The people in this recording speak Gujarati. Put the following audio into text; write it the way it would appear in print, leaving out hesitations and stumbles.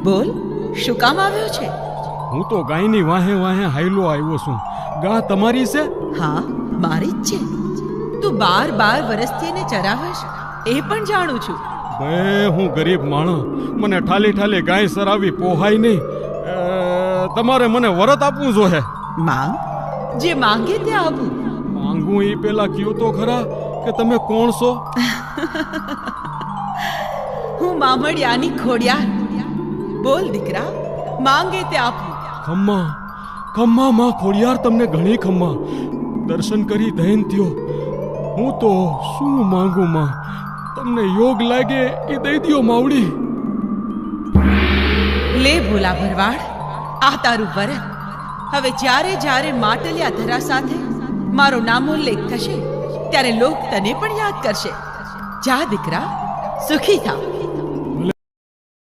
બોલ, શું કામ આવ્યો છે? હું તો ગાયની વાહે વાહે હાયલો આવ્યો છું. ગા તમારી છે? હા, મારી જ છે. તું 12 વર્ષથી એને ચરાવશ એ પણ જાણું છું. બે હું ગરીબ માણસ, મને ઠાલી ઠાલી ગાય સરાવી પોહાય નહીં. તમારે મને વરત આપવું જોઈએ. માંગ, જે માંગે તે આપું. માંગું એ પેલા કયો તો ખરા કે તમે કોણ છો? હું મામડિયાની ખોડિયાર. બોલ દીકરા, માંગે તે આપું. ખમ્મા ખમ્મા માં ખોડિયાર, તમને ઘણી ખમ્મા. દર્શન કરી દૈન થયો. હું તો શું માંગુ માં, તમને યોગ લાગે એ દઈ દ્યો માવડી. લે ભોલા ભરવાડ, આ તારું વરત. હવે જ્યારે જ્યારે માટલિયા ધરા સાથે મારો નામોલ્લેખ થશે ત્યારે લોક તને પણ યાદ કરશે. જા દીકરા, સુખી થા.